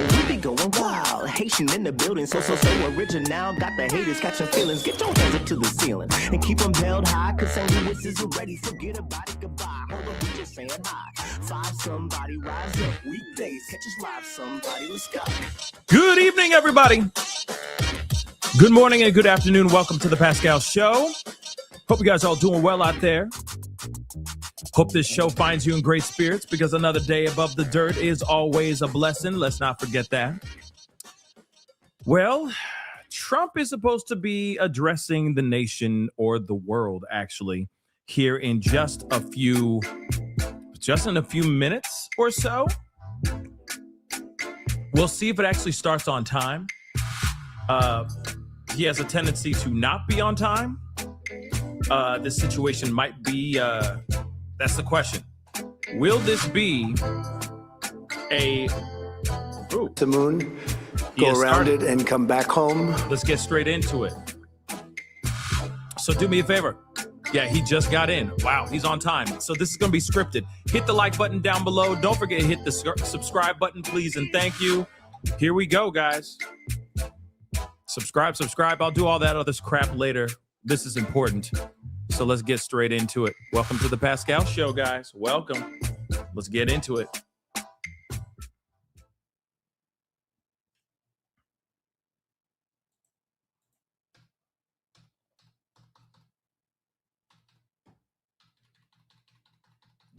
We be going wild. Haitian in the building, so original. Got the haters catching feelings. Get your hands up to the ceiling and keep them held high. Cause St. Louis isn't ready. Forget about it, goodbye. Hold up, we just saying hi. Five somebody, rise up. Weekdays, catch us live. Somebody, let's go. Good evening, everybody. Good morning and good afternoon. Welcome to the Pascal Show. Hope you guys are all doing well out there. Hope this show finds you in great spirits because another day above the dirt is always a blessing. Let's not forget that. Well, Trump is supposed to be addressing the nation or the world, actually, here in just in a few minutes or so. We'll see if it actually starts on time. He has a tendency to not be on time. This situation might be, that's the question. Will this be the moon, go around it and come back home? Let's get straight into it. So do me a favor. Yeah, he just got in. Wow, he's on time. So this is going to be scripted. Hit the like button down below. Don't forget to hit the subscribe button, please, and thank you. Here we go, guys. Subscribe. I'll do all that other crap later. This is important. So let's get straight into it. Welcome to the Pascal Show, guys. Welcome. Let's get into it.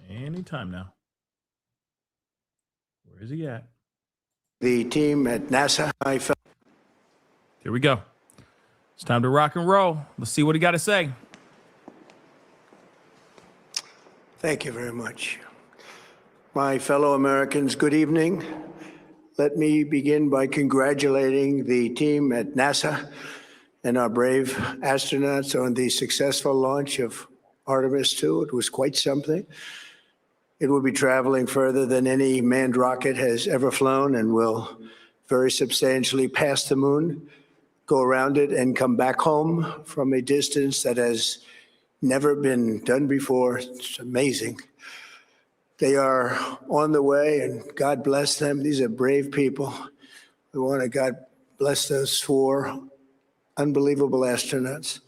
Anytime now. Where is he at? The team at NASA. Here we go. It's time to rock and roll. Let's see what he got to say. Thank you very much. My fellow Americans, good evening. Let me begin by congratulating the team at NASA and our brave astronauts on the successful launch of Artemis II. It was quite something. It will be traveling further than any manned rocket has ever flown and will very substantially pass the moon, go around it, and come back home from a distance that has never been done before. It's amazing. They are on the way, and God bless them. These are brave people. We want to God bless those four unbelievable astronauts.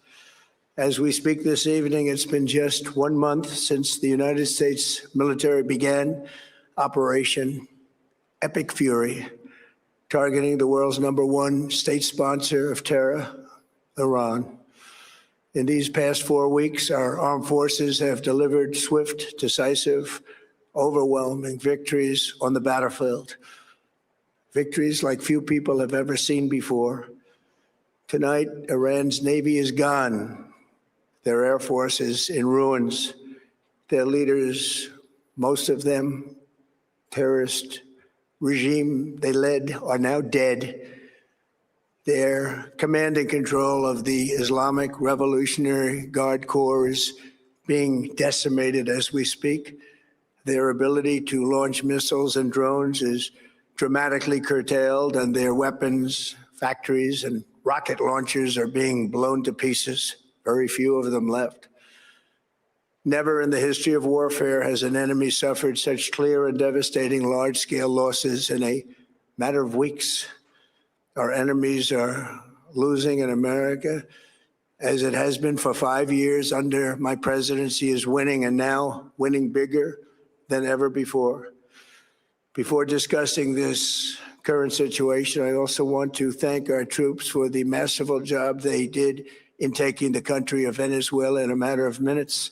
As we speak this evening, it's been just 1 month since the United States military began Operation Epic Fury, targeting the world's #1 state sponsor of terror, Iran. In these past 4 weeks, our armed forces have delivered swift, decisive, overwhelming victories on the battlefield. Victories like few people have ever seen before. Tonight, Iran's Navy is gone. Their Air Force is in ruins. Their leaders, most of them, terrorist regime they led, are now dead. Their command and control of the Islamic Revolutionary Guard Corps is being decimated as we speak. Their ability to launch missiles and drones is dramatically curtailed, and their weapons, factories, and rocket launchers are being blown to pieces. Very few of them left. Never in the history of warfare has an enemy suffered such clear and devastating large-scale losses in a matter of weeks. Our enemies are losing in America, as it has been for 5 years under my presidency, is winning, and now winning bigger than ever before. Before discussing this current situation, I also want to thank our troops for the masterful job they did in taking the country of Venezuela in a matter of minutes.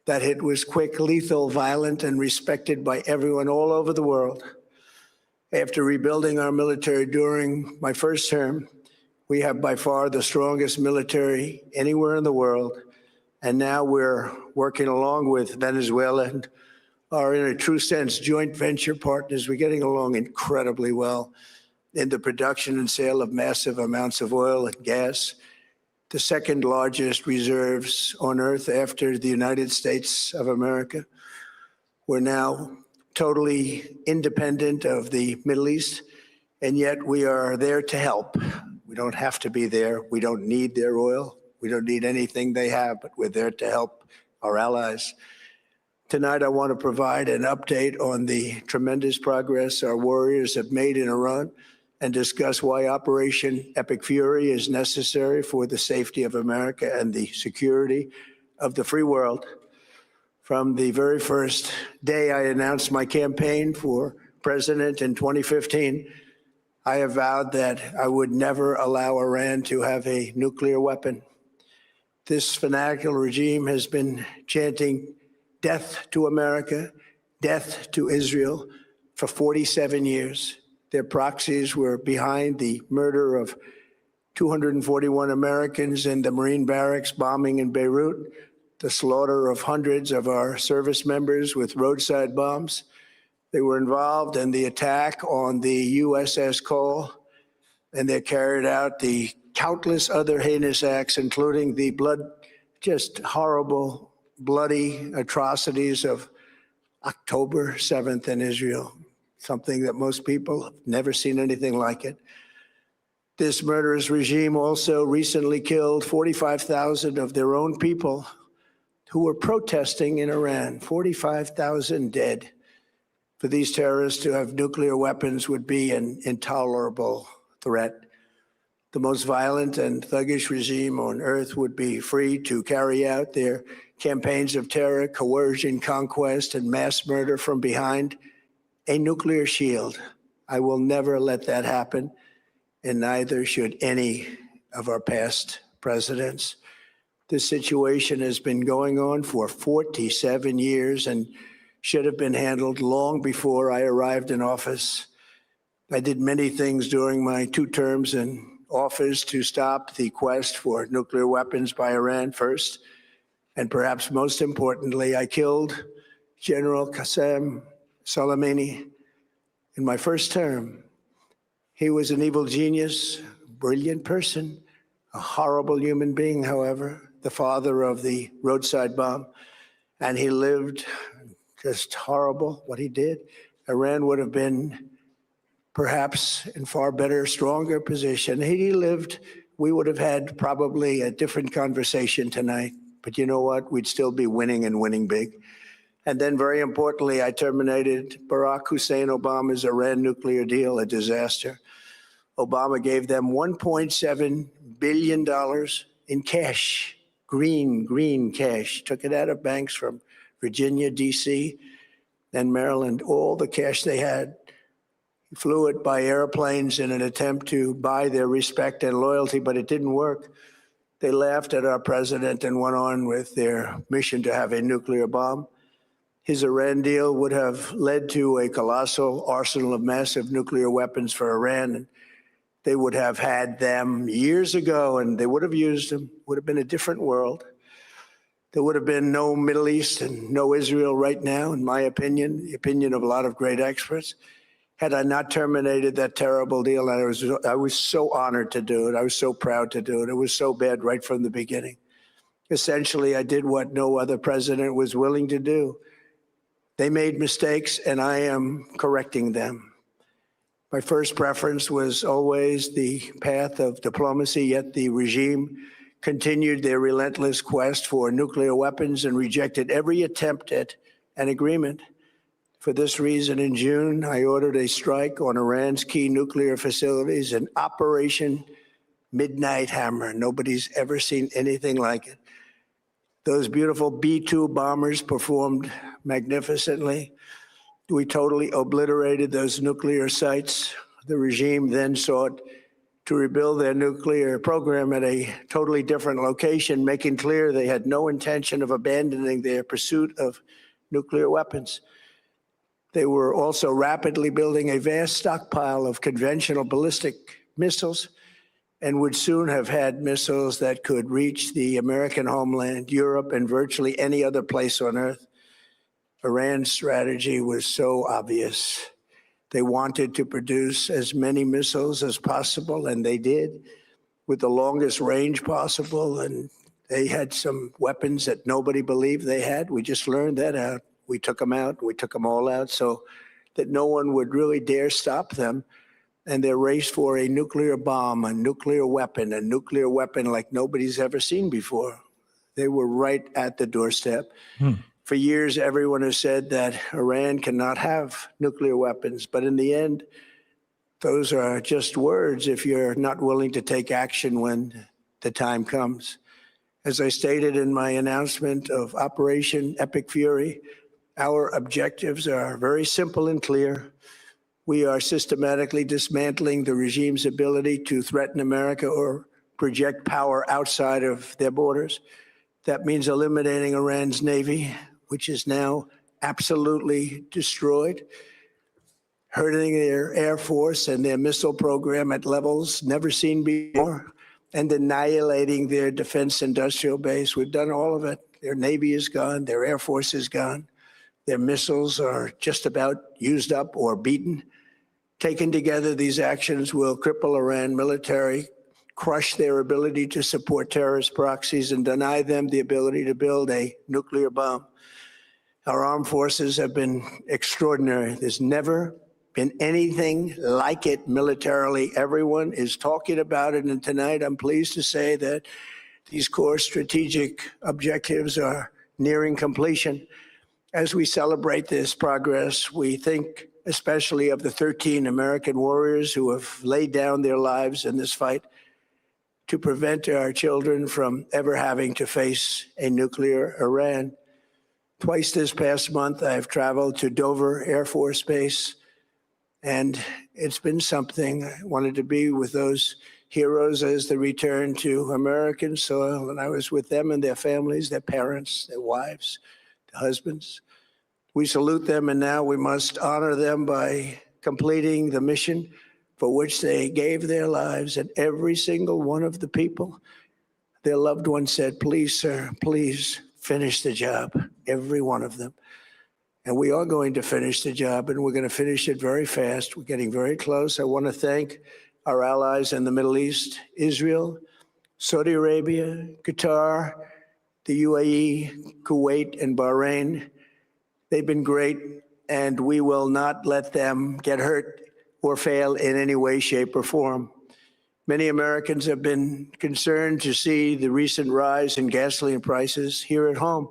That hit was quick, lethal, violent, and respected by everyone all over the world. After rebuilding our military during my first term, we have by far the strongest military anywhere in the world. And now we're working along with Venezuela and are, in a true sense, joint venture partners. We're getting along incredibly well in the production and sale of massive amounts of oil and gas, the second largest reserves on Earth after the United States of America. We're now totally independent of the Middle East, and yet we are there to help. We don't have to be there. We don't need their oil. We don't need anything they have, but we're there to help our allies. Tonight, I want to provide an update on the tremendous progress our warriors have made in Iran and discuss why Operation Epic Fury is necessary for the safety of America and the security of the free world. From the very first day I announced my campaign for president in 2015, I have vowed that I would never allow Iran to have a nuclear weapon. This fanatical regime has been chanting death to America, death to Israel for 47 years. Their proxies were behind the murder of 241 Americans in the Marine barracks bombing in Beirut, the slaughter of hundreds of our service members with roadside bombs. They were involved in the attack on the USS Cole, and they carried out the countless other heinous acts, including the just horrible, bloody atrocities of October 7th in Israel, something that most people have never seen anything like it. This murderous regime also recently killed 45,000 of their own people who were protesting in Iran. 45,000 dead. For these terrorists to have nuclear weapons would be an intolerable threat. The most violent and thuggish regime on earth would be free to carry out their campaigns of terror, coercion, conquest, and mass murder from behind a nuclear shield. I will never let that happen, and neither should any of our past presidents. This situation has been going on for 47 years and should have been handled long before I arrived in office. I did many things during my 2 terms in office to stop the quest for nuclear weapons by Iran first, and perhaps most importantly, I killed General Qasem Soleimani in my first term. He was an evil genius, brilliant person, a horrible human being, however, the father of the roadside bomb, and he lived just horrible what he did. Iran would have been perhaps in far better, stronger position. Had he lived, we would have had probably a different conversation tonight. But you know what? We'd still be winning and winning big. And then very importantly, I terminated Barack Hussein Obama's Iran nuclear deal, a disaster. Obama gave them $1.7 billion in cash, green cash, took it out of banks from Virginia, D.C., and Maryland, all the cash they had. He flew it by airplanes in an attempt to buy their respect and loyalty, but it didn't work. They laughed at our president and went on with their mission to have a nuclear bomb. His Iran deal would have led to a colossal arsenal of massive nuclear weapons for Iran. And they would have had them years ago, and they would have used them. It would have been a different world. There would have been no Middle East and no Israel right now, in my opinion, the opinion of a lot of great experts, had I not terminated that terrible deal. And I was so honored to do it. I was so proud to do it. It was so bad right from the beginning. Essentially, I did what no other president was willing to do. They made mistakes, and I am correcting them. My first preference was always the path of diplomacy, yet the regime continued their relentless quest for nuclear weapons and rejected every attempt at an agreement. For this reason, in June, I ordered a strike on Iran's key nuclear facilities, an Operation Midnight Hammer. Nobody's ever seen anything like it. Those beautiful B-2 bombers performed magnificently. We totally obliterated those nuclear sites. The regime then sought to rebuild their nuclear program at a totally different location, making clear they had no intention of abandoning their pursuit of nuclear weapons. They were also rapidly building a vast stockpile of conventional ballistic missiles and would soon have had missiles that could reach the American homeland, Europe, and virtually any other place on earth. Iran's strategy was so obvious. They wanted to produce as many missiles as possible, and they did, with the longest range possible. And they had some weapons that nobody believed they had. We just learned that out. We took them out. We took them all out so that no one would really dare stop them. And their race for a nuclear bomb, a nuclear weapon like nobody's ever seen before. They were right at the doorstep. For years, everyone has said that Iran cannot have nuclear weapons, but in the end, those are just words if you're not willing to take action when the time comes. As I stated in my announcement of Operation Epic Fury, our objectives are very simple and clear. We are systematically dismantling the regime's ability to threaten America or project power outside of their borders. That means eliminating Iran's Navy, which is now absolutely destroyed, hurting their Air Force and their missile program at levels never seen before, and annihilating their defense industrial base. We've done all of it. Their Navy is gone. Their Air Force is gone. Their missiles are just about used up or beaten. Taken together, these actions will cripple Iran military, crush their ability to support terrorist proxies, and deny them the ability to build a nuclear bomb. Our armed forces have been extraordinary. There's never been anything like it militarily. Everyone is talking about it, and tonight I'm pleased to say that these core strategic objectives are nearing completion. As we celebrate this progress, we think especially of the 13 American warriors who have laid down their lives in this fight to prevent our children from ever having to face a nuclear Iran. Twice this past month, I've traveled to Dover Air Force Base, and it's been something. I wanted to be with those heroes as they return to American soil, and I was with them and their families, their parents, their wives, their husbands. We salute them, and now we must honor them by completing the mission for which they gave their lives. And every single one of the people, their loved ones said, "Please, sir, please finish the job," every one of them. And we are going to finish the job, and we're going to finish it very fast. We're getting very close. I want to thank our allies in the Middle East, Israel, Saudi Arabia, Qatar, the UAE, Kuwait, and Bahrain. They've been great, and we will not let them get hurt or fail in any way, shape, or form. Many Americans have been concerned to see the recent rise in gasoline prices here at home.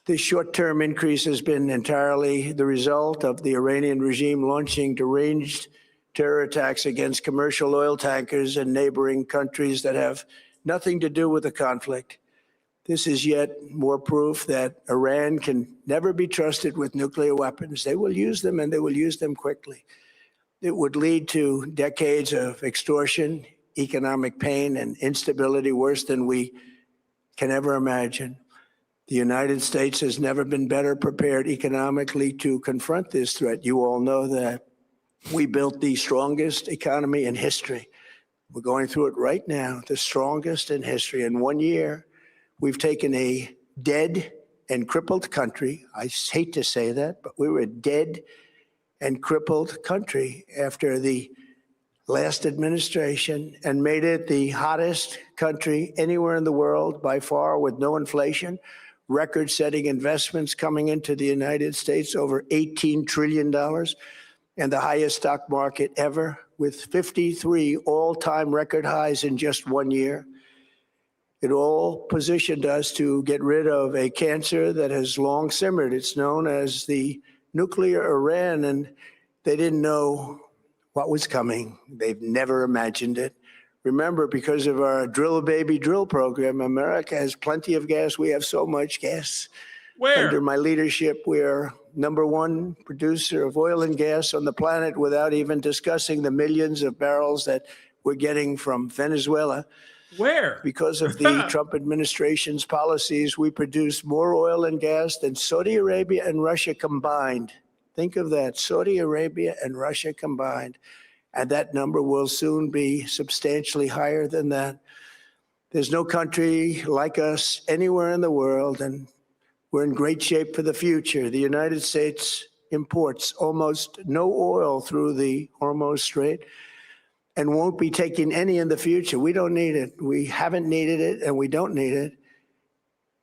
This short-term increase has been entirely the result of the Iranian regime launching deranged terror attacks against commercial oil tankers in neighboring countries that have nothing to do with the conflict. This is yet more proof that Iran can never be trusted with nuclear weapons. They will use them, and they will use them quickly. It would lead to decades of extortion, economic pain, and instability worse than we can ever imagine. The United States has never been better prepared economically to confront this threat. You all know that. We built the strongest economy in history. We're going through it right now, the strongest in history. In 1 year, we've taken a dead and crippled country. I hate to say that, but we were a dead and crippled country after the last administration and made it the hottest country anywhere in the world by far, with no inflation, record-setting investments coming into the United States, over $18 trillion, and the highest stock market ever, with 53 all-time record highs in just 1 year. It all positioned us to get rid of a cancer that has long simmered. It's known as the nuclear Iran, and they didn't know what was coming. They've never imagined it. Remember, because of our Drill Baby Drill program, America has plenty of gas. We have so much gas. Where? Under my leadership, we're #1 producer of oil and gas on the planet, without even discussing the millions of barrels that we're getting from Venezuela. Where? Because of the Trump administration's policies, we produce more oil and gas than Saudi Arabia and Russia combined. Think of that, Saudi Arabia and Russia combined. And that number will soon be substantially higher than that. There's no country like us anywhere in the world, and we're in great shape for the future. The United States imports almost no oil through the Hormuz Strait and won't be taking any in the future. We don't need it. We haven't needed it, and we don't need it.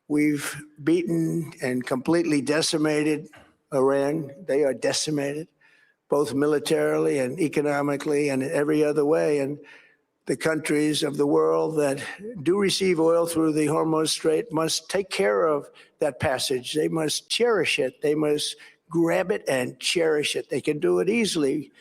We've beaten and completely decimated Iran. They are decimated, both militarily and economically and in every other way. And The countries of the world that do receive oil through the Hormuz Strait must take care of that passage. They must cherish it. They must grab it and cherish it. They can do it easily.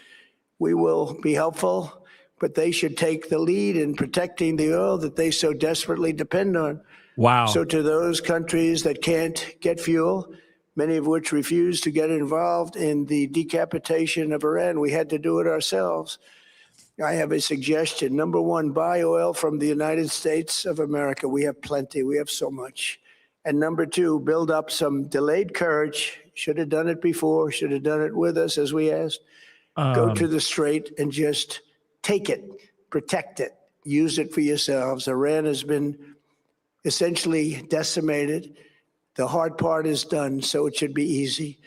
We will be helpful, but they should take the lead in protecting the oil that they so desperately depend on. Wow. So to those countries that can't get fuel, many of which refuse to get involved in the decapitation of Iran, we had to do it ourselves. I have a suggestion. Number one, buy oil from the United States of America. We have plenty. We have so much. And number two, build up some delayed courage. Should have done it before. Should have done it with us, as we asked. Go to the Strait and just take it, protect it, use it for yourselves. Iran has been essentially decimated. The hard part is done, so it should be easy.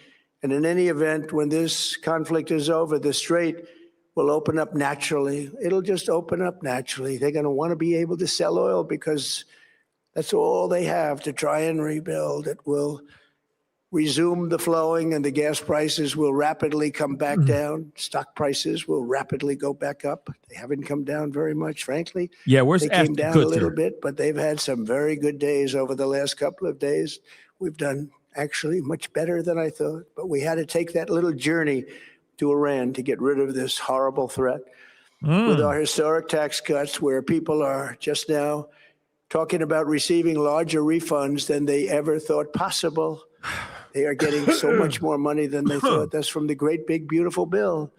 And in any event, when this conflict is over, the Strait will open up naturally. It'll just open up naturally. They're going to want to be able to sell oil because that's all they have to try and rebuild. It will resume the flowing, and the gas prices will rapidly come back down. Stock prices will rapidly go back up. They haven't come down very much, frankly. Yeah, where's they came down a little bit, but they've had some very good days over the last couple of days. We've done actually much better than I thought, but we had to take that little journey to Iran to get rid of this horrible threat. With our historic tax cuts, where people are just now talking about receiving larger refunds than they ever thought possible. They are getting so much more money than they thought. That's from the great, big, beautiful bill.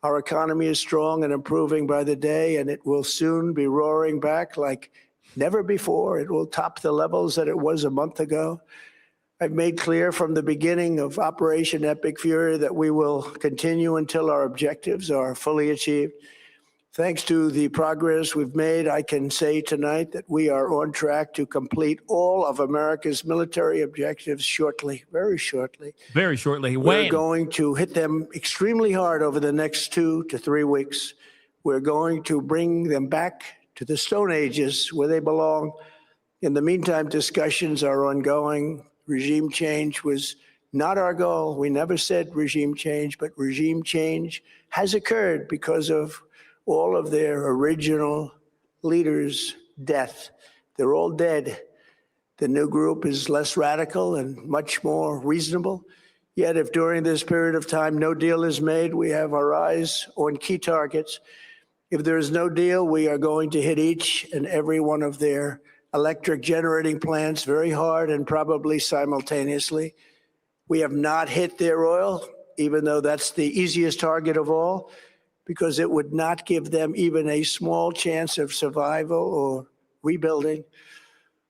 Our economy is strong and improving by the day, and it will soon be roaring back like never before. It will top the levels that it was a month ago. I've made clear from the beginning of Operation Epic Fury that we will continue until our objectives are fully achieved. Thanks to the progress we've made, I can say tonight that we are on track to complete all of America's military objectives shortly, very shortly. Very shortly. We're going to hit them extremely hard over the next 2 to 3 weeks. We're going to bring them back to the Stone Ages where they belong. In the meantime, discussions are ongoing. Regime change was not our goal. We never said regime change, but regime change has occurred because of all of their original leaders' death. They're all dead. The new group is less radical and much more reasonable. Yet if during this period of time no deal is made, we have our eyes on key targets. If there is no deal, we are going to hit each and every one of their electric generating plants very hard and probably simultaneously. We have not hit their oil, even though that's the easiest target of all, because it would not give them even a small chance of survival or rebuilding.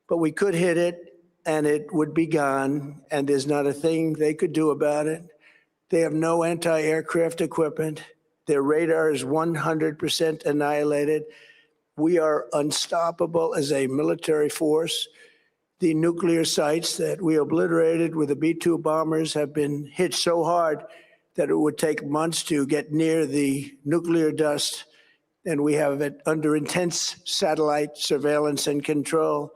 But we could hit it, and it would be gone, and there's not a thing they could do about it. They have no anti-aircraft equipment. Their radar is 100% annihilated. We are unstoppable as a military force. The nuclear sites that we obliterated with the B-2 bombers have been hit so hard that it would take months to get near the nuclear dust, and we have it under intense satellite surveillance and control.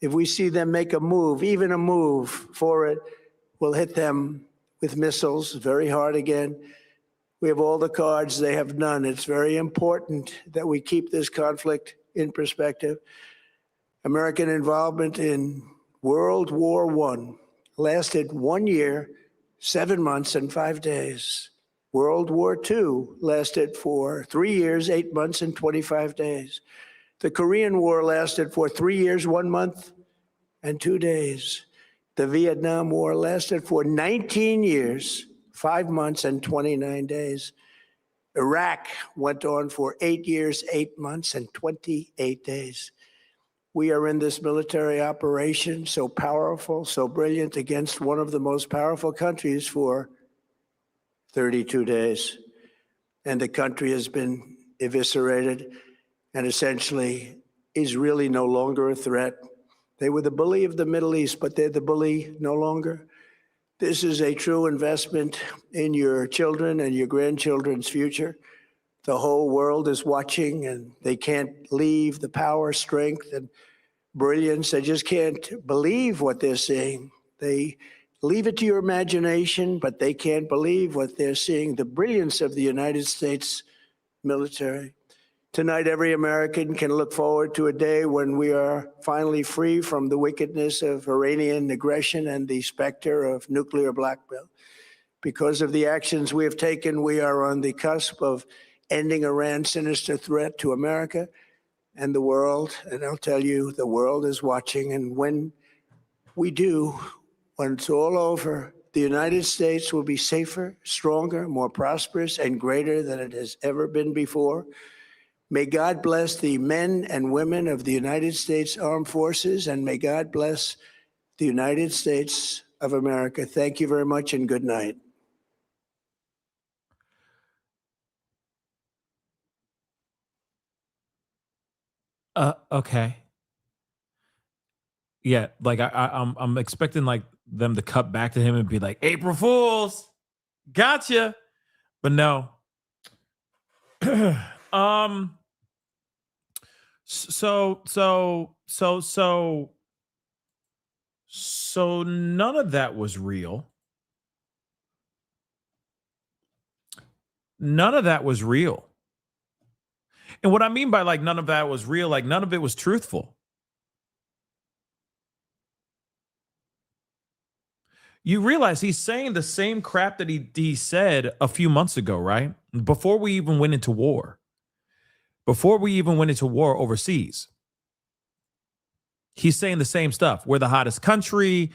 If we see them make a move, even a move for it, we'll hit them with missiles very hard again. We have all the cards, they have none. It's very important that we keep this conflict in perspective. American involvement in World War I lasted 1 year, 7 months and 5 days. World War II lasted for 3 years, 8 months and 25 days. The Korean War lasted for 3 years, 1 month and 2 days. The Vietnam War lasted for 19 years, 5 months and 29 days. Iraq went on for 8 years, 8 months and 28 days. We are in this military operation, so powerful, so brilliant, against one of the most powerful countries for 32 days. And the country has been eviscerated and essentially is really no longer a threat. They were the bully of the Middle East, but they're the bully no longer. This is a true investment in your children and your grandchildren's future. The whole world is watching, and they can't leave the power, strength, and brilliance. They just can't believe what they're seeing. They leave it to your imagination, but they can't believe what they're seeing, the brilliance of the United States military. Tonight, every American can look forward to a day when we are finally free from the wickedness of Iranian aggression and the specter of nuclear blackmail. Because of the actions we have taken, we are on the cusp of ending Iran's sinister threat to America and the world. And I'll tell you, the world is watching. And when we do, when it's all over, the United States will be safer, stronger, more prosperous, and greater than it has ever been before. May God bless the men and women of the United States Armed Forces, and may God bless the United States of America. Thank you very much, and good night. Okay. Yeah, like I'm expecting like them to cut back to him and be like, April Fools, gotcha. But no. So none of that was real. None of that was real. And what I mean by like none of that was real, like none of it was truthful. You realize he's saying the same crap that he said a few months ago, right? Before we even went into war. Before we even went into war overseas. He's saying the same stuff. We're the hottest country.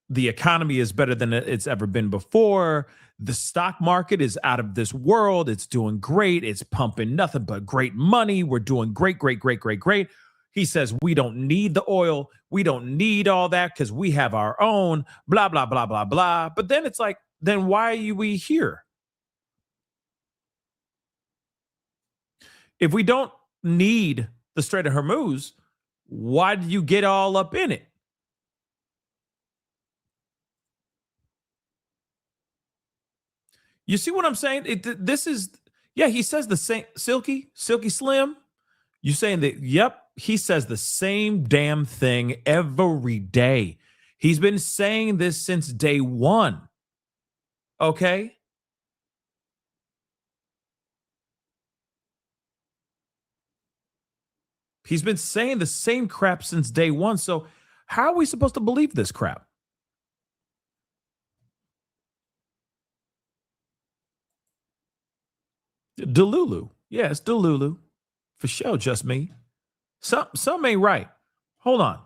The economy is better than it's ever been before. The stock market is out of this world. It's doing great. It's pumping nothing but great money. We're doing great, great, great, great, great. He says we don't need the oil. We don't need all that because we have our own, blah, blah, blah, blah, blah. But then it's like, then why are we here? If we don't need the Strait of Hormuz, why did you get all up in it? You see what I'm saying? This is, yeah, he says the same, Silky Slim. You saying that, yep, he says the same damn thing every day. He's been saying this since day one. Okay? He's been saying the same crap since day one. So how are we supposed to believe this crap? Delulu. Yeah, it's Delulu. For sure, just me. Some ain't right. Hold on.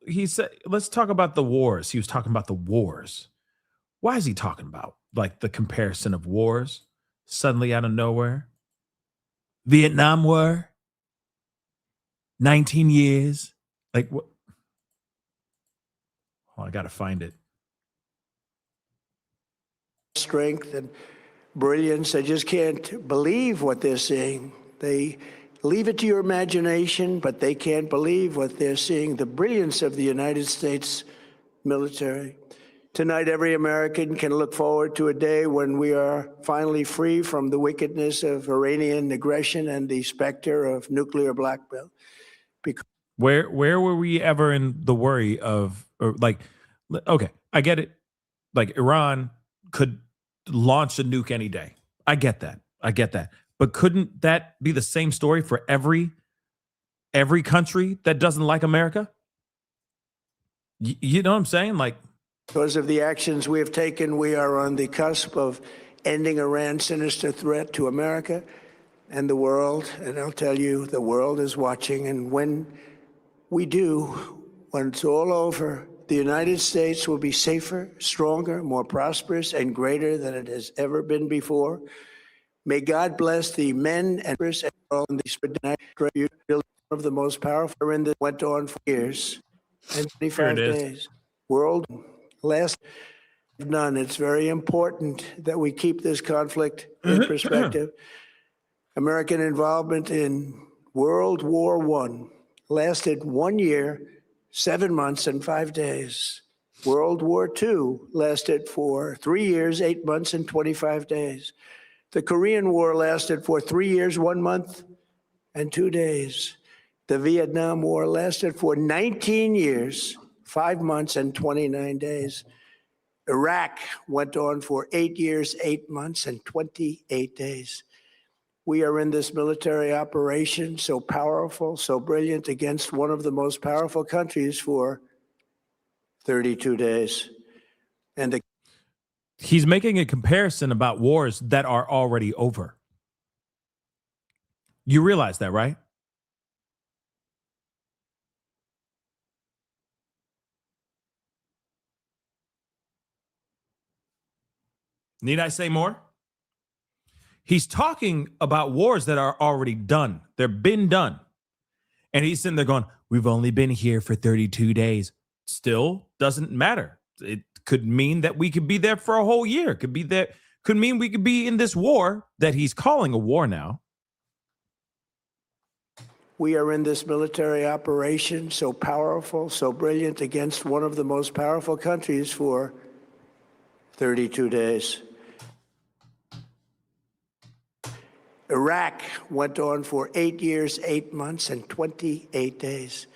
He said, let's talk about the wars. He was talking about the wars. Why is he talking about like the comparison of wars suddenly out of nowhere? Vietnam War, 19 years. Like what? Oh, I got to find it. Strength and brilliance. I just can't believe what they're seeing. They leave it to your imagination, but they can't believe what they're seeing. The brilliance of the United States military. Tonight, every American can look forward to a day when we are finally free from the wickedness of Iranian aggression and the specter of nuclear blackmail. Because where were we ever in the worry of, or like, okay, I get it. Like Iran could launch a nuke any day. I get that. But couldn't that be the same story for every country that doesn't like America? You know what I'm saying? Like, because of the actions we have taken, we are on the cusp of ending Iran's sinister threat to America and the world. And I'll tell you, the world is watching. And when we do, when it's all over, the United States will be safer, stronger, more prosperous, and greater than it has ever been before. May God bless the men and all in the of the most powerful in that went on for years and 25 days. World last none. It's very important that we keep this conflict in perspective. American involvement in World War I lasted 1 year, 7 months, and 5 days. World War II lasted for 3 years, 8 months, and 25 days. The Korean War lasted for 3 years, 1 month, and 2 days. The Vietnam War lasted for 19 years, 5 months, and 29 days. Iraq went on for 8 years, 8 months, and 28 days. We are in this military operation so powerful, so brilliant against one of the most powerful countries for 32 days. And he's making a comparison about wars that are already over. You realize that, right? Need I say more? He's talking about wars that are already done. They've been done. And he's sitting there going, we've only been here for 32 days. Still doesn't matter. It could mean that we could be there for a whole year. Could mean we could be in this war that he's calling a war now. We are in this military operation so powerful, so brilliant against one of the most powerful countries for 32 days. Iraq went on for 8 years, 8 months, and 28 days.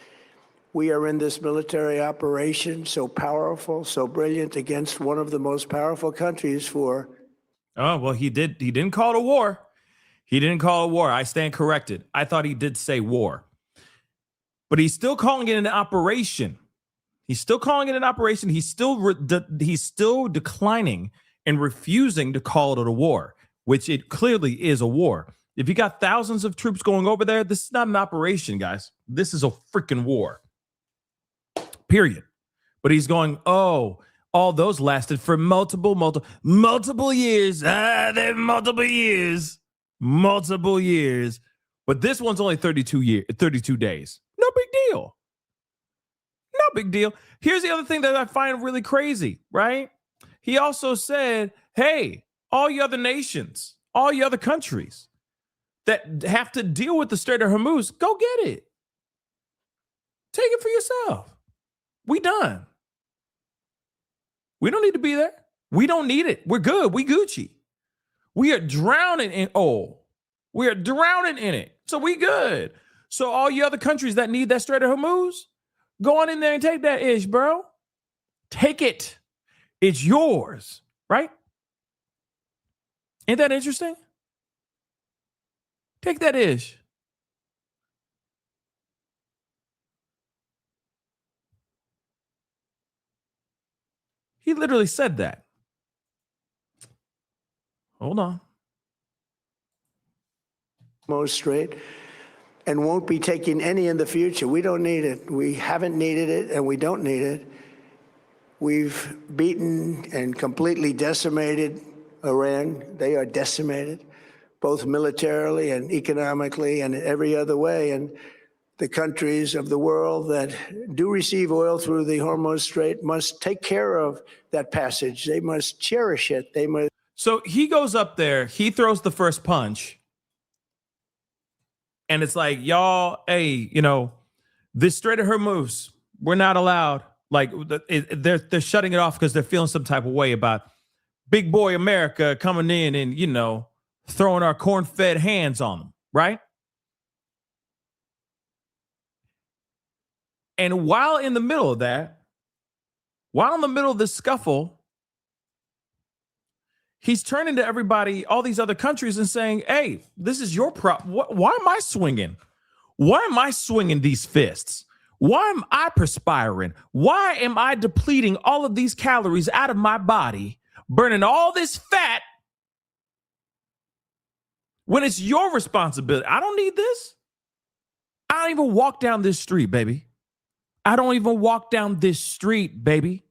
We are in this military operation so powerful, so brilliant against one of the most powerful countries for... Oh, well, he didn't call it a war. He didn't call it a war. I stand corrected. I thought he did say war. But he's still calling it an operation. He's still calling it an operation. He's still declining and refusing to call it a war, which it clearly is a war. If you got thousands of troops going over there, this is not an operation, guys. This is a freaking war. Period. But he's going, oh, all those lasted for multiple years. They're multiple years. But this one's only 32 days. No big deal. No big deal. Here's the other thing that I find really crazy, right? He also said, hey, all you other nations, all you other countries that have to deal with the Strait of Hormuz, go get it. Take it for yourself. We done. We don't need to be there. We don't need it. We're good. We Gucci. We are drowning in oil. We are drowning in it. So we good. So all you other countries that need that Strait of Hormuz, go on in there and take that ish, bro. Take it. It's yours, right? Ain't that interesting? Take that ish. He literally said that. Hold on. Most straight, and won't be taking any in the future. We don't need it. We haven't needed it, and we don't need it. We've beaten and completely decimated Iran. They are decimated, both militarily and economically and every other way. And the countries of the world that do receive oil through the Hormuz Strait must take care of that passage. They must cherish it. They must. So he goes up there, he throws the first punch, and it's like, y'all, hey, this Strait of Hormuz, we're not allowed. Like, they're shutting it off because they're feeling some type of way about big boy America coming in and, throwing our corn-fed hands on them, right? And while in the middle of this scuffle, he's turning to everybody, all these other countries, and saying, hey, this is your problem. Why am I swinging? Why am I swinging these fists? Why am I perspiring? Why am I depleting all of these calories out of my body, burning all this fat when it's your responsibility? I don't need this. I don't even walk down this street, baby. I don't even walk down this street, baby.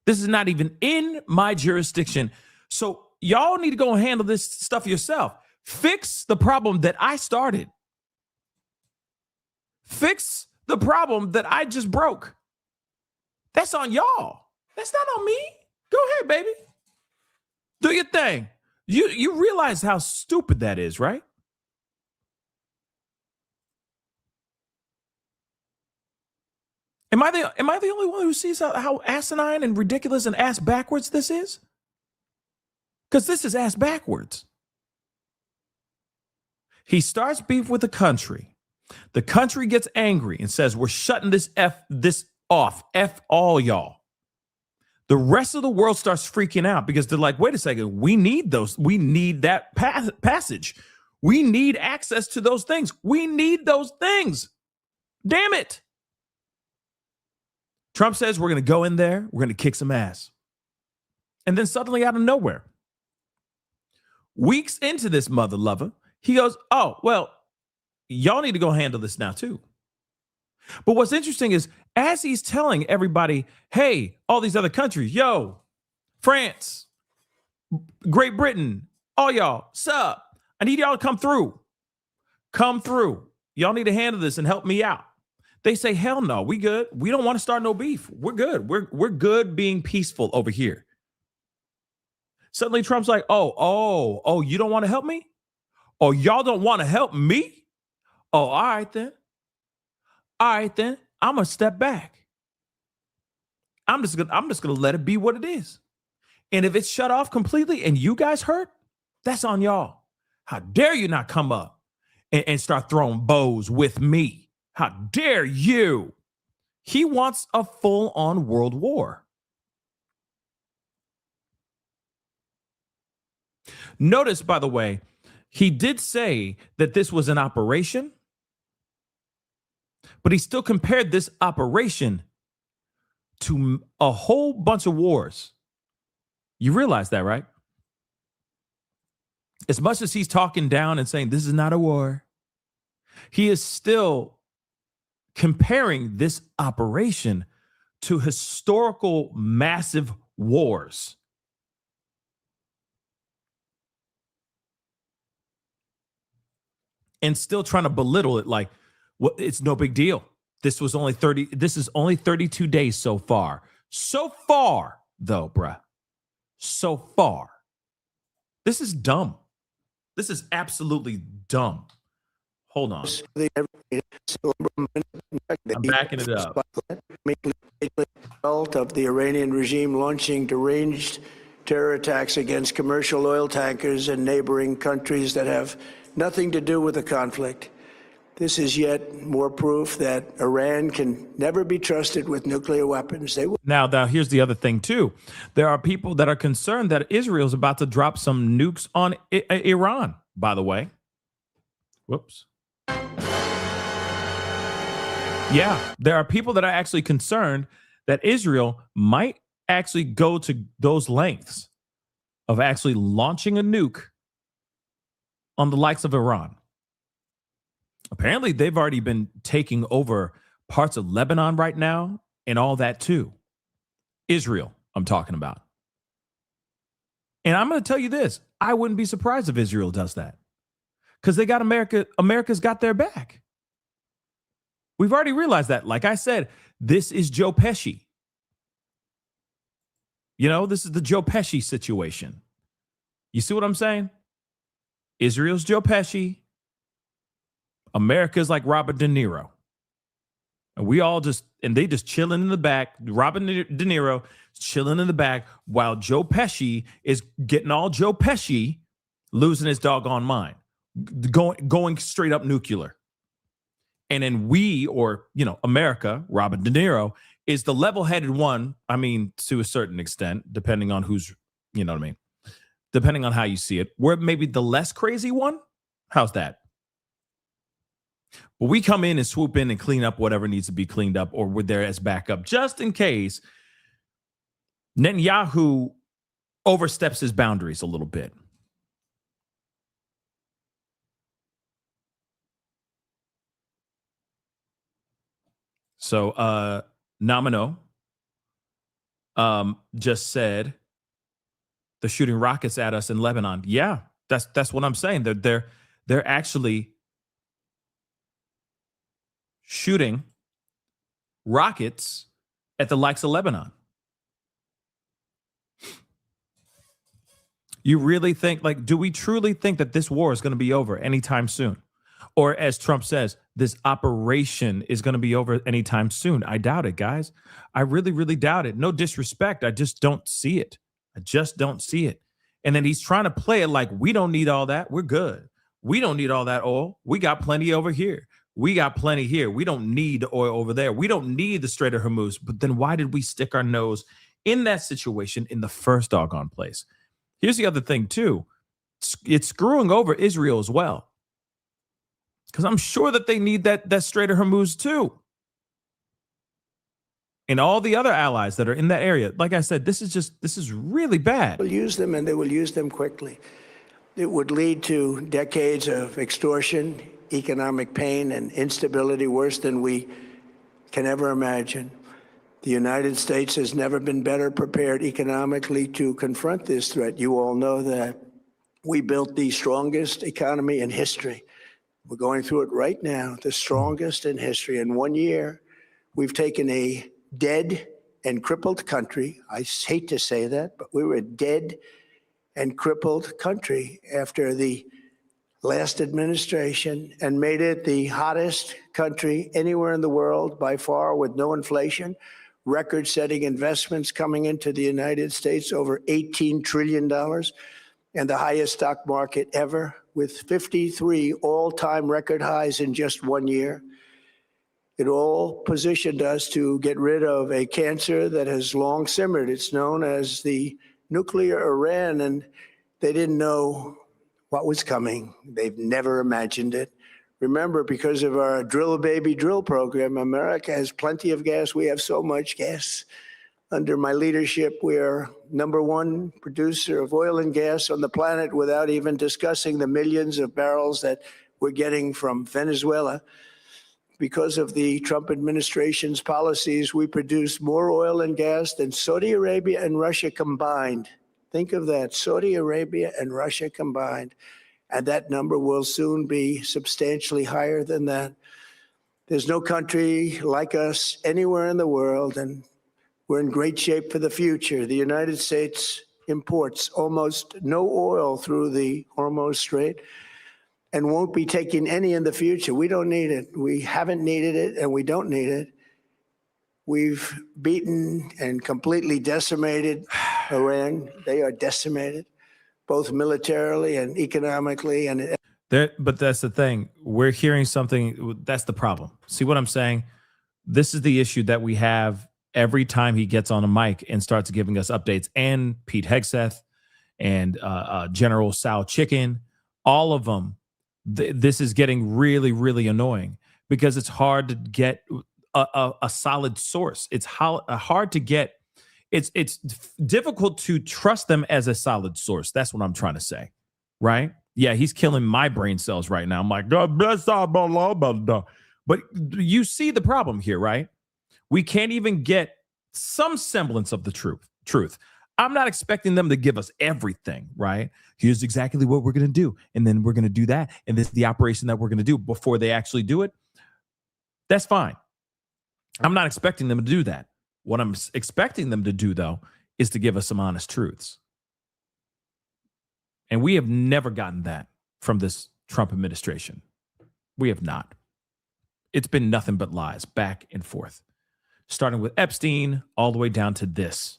This is not even in my jurisdiction. So y'all need to go and handle this stuff yourself. Fix the problem that I started. Fix the problem that I just broke. That's on y'all. That's not on me. Go ahead, baby. Do your thing. You realize how stupid that is, right? Am I the only one who sees how asinine and ridiculous and ass backwards this is? Because this is ass backwards. He starts beef with the country. The country gets angry and says, we're shutting this off. F all y'all. The rest of the world starts freaking out because they're like, wait a second, we need those. We need that passage. We need access to those things. We need those things. Damn it. Trump says we're going to go in there. We're going to kick some ass. And then suddenly out of nowhere, weeks into this mother lover, he goes, oh, well, y'all need to go handle this now too. But what's interesting is as he's telling everybody, hey, all these other countries, yo, France, Great Britain, all y'all, sup, I need y'all to come through. Come through. Y'all need to handle this and help me out. They say, hell no, we good. We don't want to start no beef. We're good. We're good being peaceful over here. Suddenly Trump's like, oh, you don't want to help me? Oh, y'all don't want to help me? Oh, all right then. I'm gonna step back. I'm just gonna let it be what it is. And if it's shut off completely and you guys hurt, that's on y'all. How dare you not come up and start throwing bows with me? How dare you? He wants a full-on world war. Notice, by the way, he did say that this was an operation, but he still compared this operation to a whole bunch of wars. You realize that, right? As much as he's talking down and saying this is not a war, he is still comparing this operation to historical massive wars. And still trying to belittle it like, well, it's no big deal. This is only 32 days so far. So far, though, bruh. So far. This is dumb. This is absolutely dumb. Hold on. I'm backing it up. Result of the Iranian regime launching deranged terror attacks against commercial oil tankers in neighboring countries that have nothing to do with the conflict. This is yet more proof that Iran can never be trusted with nuclear weapons. Now, here's the other thing, too. There are people that are concerned that Israel's about to drop some nukes on Iran, by the way. Whoops. Yeah, there are people that are actually concerned that Israel might actually go to those lengths of actually launching a nuke on the likes of Iran. Apparently, they've already been taking over parts of Lebanon right now and all that too. Israel, I'm talking about. And I'm going to tell you this. I wouldn't be surprised if Israel does that because they got America's got their back. We've already realized that. Like I said, this is Joe Pesci. You know, this is the Joe Pesci situation. You see what I'm saying? Israel's Joe Pesci. America's like Robert De Niro. And they just chilling in the back. Robert De Niro chilling in the back while Joe Pesci is getting all Joe Pesci, losing his doggone mind, going straight up nuclear. And then America, Robert De Niro, is the level-headed one. I mean, to a certain extent, depending on who's, you know what I mean? Depending on how you see it. We're maybe the less crazy one. How's that? But we come in and swoop in and clean up whatever needs to be cleaned up, or we're there as backup, just in case Netanyahu oversteps his boundaries a little bit. So Nomino just said they're shooting rockets at us in Lebanon. Yeah, that's what I'm saying. They're actually shooting rockets at the likes of Lebanon. You really think, do we truly think that this war is going to be over anytime soon? Or as Trump says, this operation is going to be over anytime soon? I doubt it, guys. I really, really doubt it. No disrespect. I just don't see it. And then he's trying to play it like we don't need all that. We're good. We don't need all that oil. We got plenty over here. We got plenty here. We don't need oil over there. We don't need the Strait of Hormuz. But then why did we stick our nose in that situation in the first doggone place. Here's the other thing, too. It's screwing over Israel as well. Because I'm sure that they need that Strait of Hormuz, too. And all the other allies that are in that area. Like I said, this is really bad. Will use them, and they will use them quickly. It would lead to decades of extortion, economic pain, and instability worse than we can ever imagine. The United States has never been better prepared economically to confront this threat. You all know that we built the strongest economy in history. We're going through it right now, the strongest in history. In 1 year, we've taken a dead and crippled country. I hate to say that, but we were a dead and crippled country after the last administration and made it the hottest country anywhere in the world by far, with no inflation, record-setting investments coming into the United States, over $18 trillion, and the highest stock market ever, with 53 all-time record highs in just 1 year. It all positioned us to get rid of a cancer that has long simmered. It's known as the nuclear Iran, and they didn't know what was coming. They've never imagined it. Remember, because of our Drill Baby Drill program, America has plenty of gas. We have so much gas. Under my leadership, we are #1 producer of oil and gas on the planet, without even discussing the millions of barrels that we're getting from Venezuela. Because of the Trump administration's policies, we produce more oil and gas than Saudi Arabia and Russia combined. Think of that, Saudi Arabia and Russia combined. And that number will soon be substantially higher than that. There's no country like us anywhere in the world, and we're in great shape for the future. The United States imports almost no oil through the Hormuz Strait and won't be taking any in the future. We don't need it. We haven't needed it, and we don't need it. We've beaten and completely decimated Iran. They are decimated, both militarily and economically. But that's the thing. We're hearing something. That's the problem. See what I'm saying? This is the issue that we have every time he gets on a mic and starts giving us updates. And Pete Hegseth and General Sal Chicken, all of them. This is getting really, really annoying because it's hard to get a solid source. It's hard to get. It's difficult to trust them as a solid source. That's what I'm trying to say, right? Yeah, he's killing my brain cells right now. I'm like, but you see the problem here, right? We can't even get some semblance of the truth. I'm not expecting them to give us everything, right? Here's exactly what we're going to do. And then we're going to do that. And this is the operation that we're going to do before they actually do it. That's fine. I'm not expecting them to do that. What I'm expecting them to do, though, is to give us some honest truths. And we have never gotten that from this Trump administration. We have not. It's been nothing but lies back and forth, starting with Epstein all the way down to this.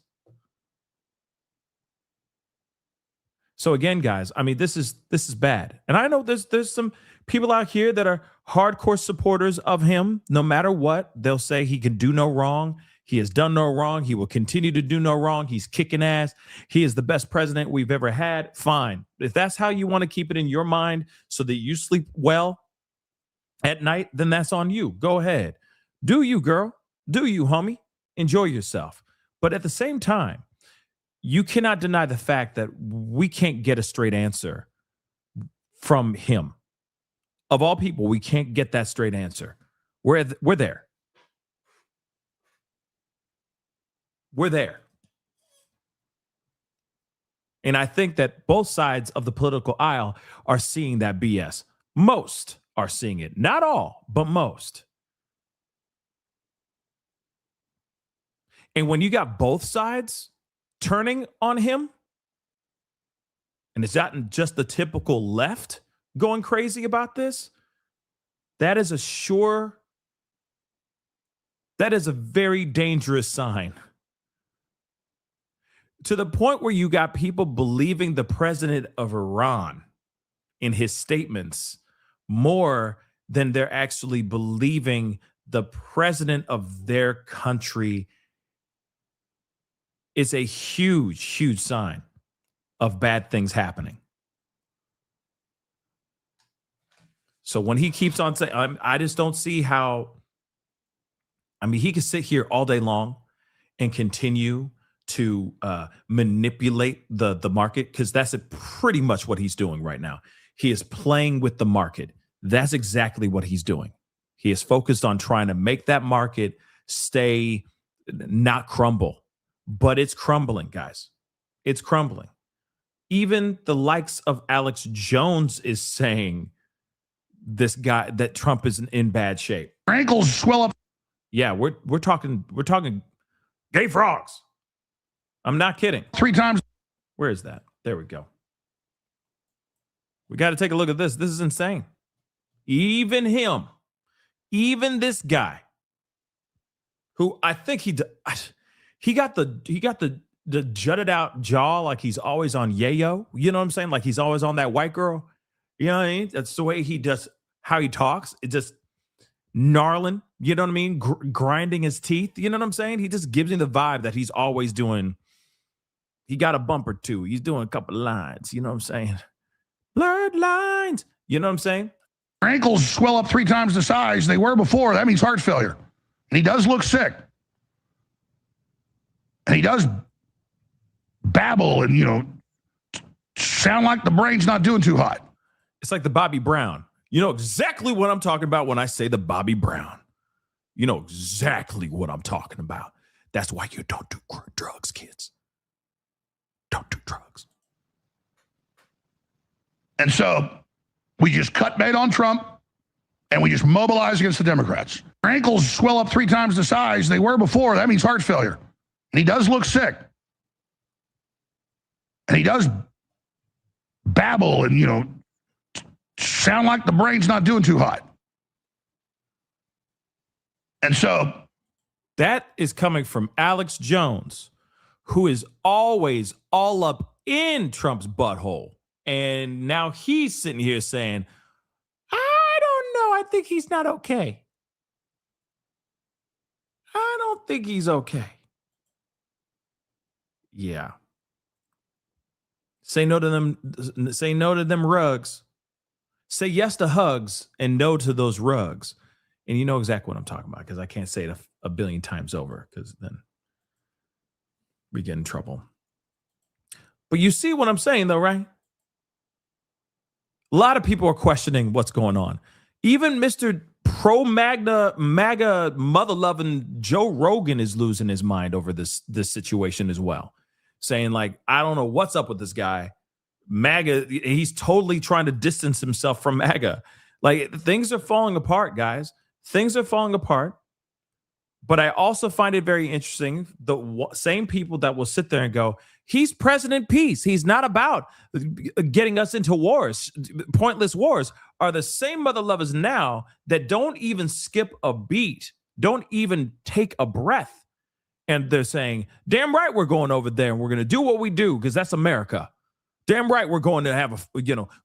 So again, guys, I mean, this is bad. And I know there's some people out here that are hardcore supporters of him. No matter what, they'll say he can do no wrong. He has done no wrong. He will continue to do no wrong. He's kicking ass. He is the best president we've ever had. Fine. If that's how you want to keep it in your mind so that you sleep well at night, then that's on you. Go ahead. Do you, girl. Do you, homie. Enjoy yourself. But at the same time, you cannot deny the fact that we can't get a straight answer from him. Of all people, we can't get that straight answer. We're there. We're there. And I think that both sides of the political aisle are seeing that BS. Most are seeing it. Not all, but most. And when you got both sides turning on him, and it's not just the typical left going crazy about this, that is a very dangerous sign. To the point where you got people believing the president of Iran in his statements more than they're actually believing the president of their country is a huge, huge sign of bad things happening. So when he keeps on saying, I just don't see how, he could sit here all day long and continue to manipulate the market, because that's pretty much what he's doing right now. He is playing with the market. That's exactly what he's doing. He is focused on trying to make that market stay, not crumble, but it's crumbling, guys. It's crumbling. Even the likes of Alex Jones is saying this guy, that Trump is in bad shape. Ankles swell up. Yeah, we're talking gay frogs. I'm not kidding. 3 times. Where is that? There we go. We got to take a look at this. This is insane. Even him, even this guy, who I think he got the jutted out jaw like he's always on yayo. You know what I'm saying? Like he's always on that white girl. You know what I mean? That's the way he does, how he talks. It just gnarling. You know what I mean? Grinding his teeth. You know what I'm saying? He just gives me the vibe that he's always doing. He got a bump or two. He's doing a couple lines. You know what I'm saying? Blurred lines. You know what I'm saying? Ankles swell up 3 times the size they were before. That means heart failure. And he does look sick. And he does babble and, sound like the brain's not doing too hot. It's like the Bobby Brown. You know exactly what I'm talking about when I say the Bobby Brown. You know exactly what I'm talking about. That's why you don't do drugs, kids. Don't do drugs. And so we just cut bait on Trump and we just mobilize against the Democrats. Ankles swell up 3 times the size they were before. That means heart failure. And he does look sick. And he does babble and, sound like the brain's not doing too hot. And so that is coming from Alex Jones, who is always all up in Trump's butthole. And now he's sitting here saying, I don't know. I think he's not okay. I don't think he's okay. Yeah. Say no to them. Say no to them rugs. Say yes to hugs and no to those rugs. And you know exactly what I'm talking about, because I can't say it a billion times over, because then we get in trouble. But you see what I'm saying, though, right? A lot of people are questioning what's going on. Even Mr. MAGA mother-loving Joe Rogan is losing his mind over this situation as well, saying, like, I don't know what's up with this guy. MAGA, he's totally trying to distance himself from MAGA. Like, things are falling apart, guys. Things are falling apart. But I also find it very interesting, the same people that will sit there and go, he's President Peace, he's not about getting us into wars, pointless wars, are the same mother lovers now that don't even skip a beat, don't even take a breath. And they're saying, damn right we're going over there and we're going to do what we do because that's America. Damn right we're going to have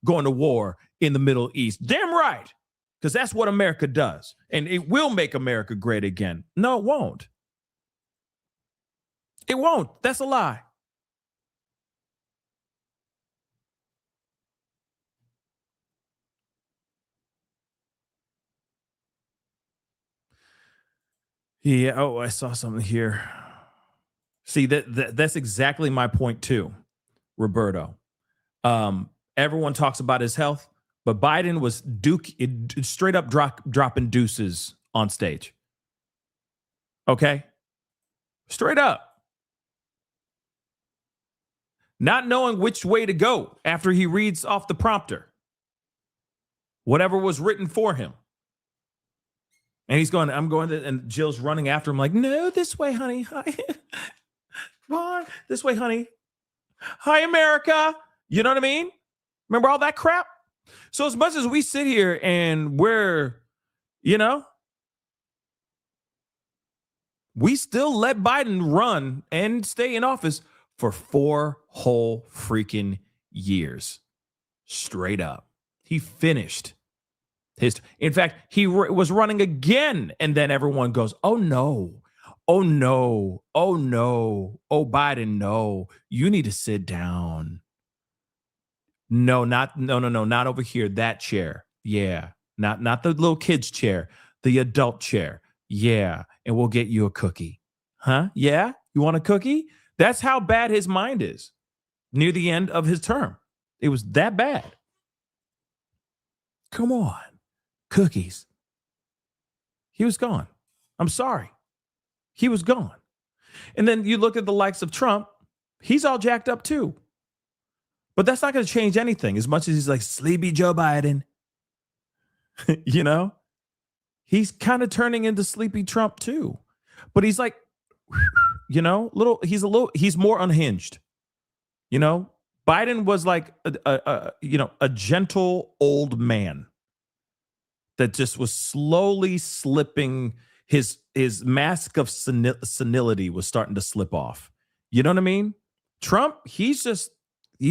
going to war in the Middle East. Damn right. Because that's what America does. And it will make America great again. No, it won't. It won't. That's a lie. Yeah. Oh, I saw something here. See, that's exactly my point too, Roberto. Everyone talks about his health. But Biden was straight up dropping deuces on stage. Okay? Straight up. Not knowing which way to go after he reads off the prompter. Whatever was written for him. And he's going, I'm going to, and Jill's running after him like, no, this way, honey. Hi. Come on, this way, honey. Hi, America. You know what I mean? Remember all that crap? So as much as we sit here and we're, we still let Biden run and stay in office for 4 whole freaking years. Straight up. He finished his, in fact, he was running again. And then everyone goes, oh no, Oh no. Oh no. Oh Biden, no. You need to sit down. No, not over here. That chair. Yeah. Not the little kid's chair. The adult chair. Yeah. And we'll get you a cookie. Huh? Yeah? You want a cookie? That's how bad his mind is near the end of his term. It was that bad. Come on. Cookies. He was gone. I'm sorry. He was gone. And then you look at the likes of Trump, he's all jacked up too. But that's not going to change anything as much as he's like sleepy Joe Biden. You know, he's kind of turning into sleepy Trump too. But he's like, you know, he's more unhinged. You know, Biden was like a gentle old man that just was slowly slipping. His mask of senility was starting to slip off. You know what I mean? Trump, he's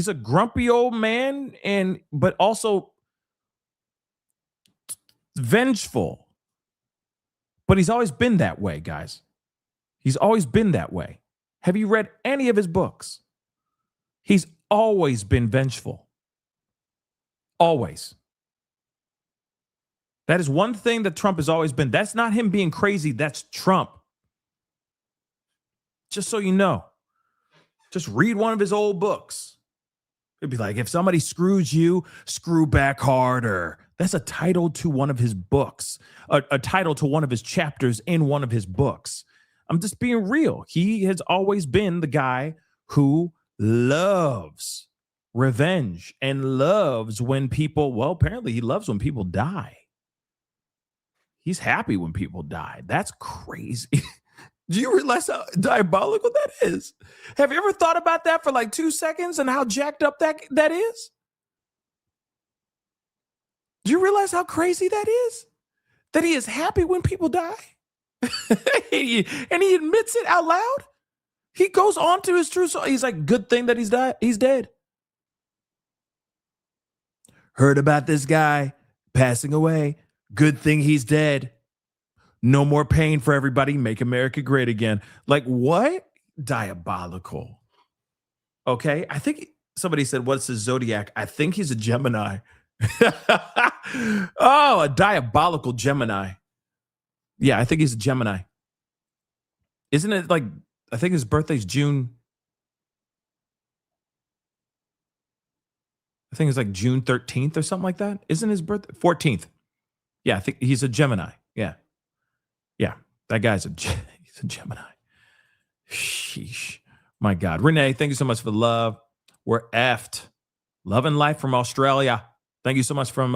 a grumpy old man, but also vengeful. But he's always been that way, guys. He's always been that way. Have you read any of his books? He's always been vengeful. Always. That is one thing that Trump has always been. That's not him being crazy. That's Trump. Just so you know. Just read one of his old books. It'd be like, if somebody screws you, screw back harder. That's a title to one of his books, a title to one of his chapters in one of his books. I'm just being real. He has always been the guy who loves revenge and loves when people, well, apparently he loves when people die. He's happy when people die. That's crazy. Do you realize how diabolical that is? Have you ever thought about that for like 2 seconds and how jacked up that is? Do you realize how crazy that is? That he is happy when people die? And he admits it out loud? He goes on to his true soul. He's like, good thing that he's dead. Heard about this guy passing away. Good thing he's dead. No more pain for everybody. Make America great again. Like, what? Diabolical. Okay. I think somebody said, what's his zodiac? I think he's a Gemini. Oh, a diabolical Gemini. Yeah, I think he's a Gemini. Isn't it like, I think his birthday's June. I think it's like June 13th or something like that. Isn't his birthday? 14th. Yeah, I think he's a Gemini. Yeah. Yeah, that guy's he's a Gemini. Sheesh. My God. Renee, thank you so much for the love. We're effed. Love and life from Australia. Thank you so much from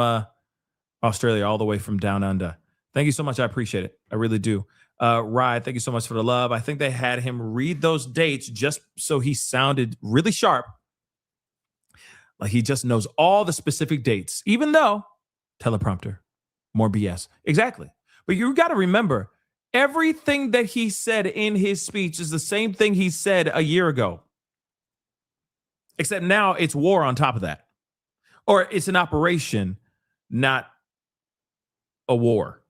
Australia, all the way from down under. Thank you so much. I appreciate it. I really do. Rye, thank you so much for the love. I think they had him read those dates just so he sounded really sharp. Like he just knows all the specific dates, even though teleprompter, more BS. Exactly. But you got to remember, everything that he said in his speech is the same thing he said a year ago. Except now it's war on top of that. Or it's an operation, not a war.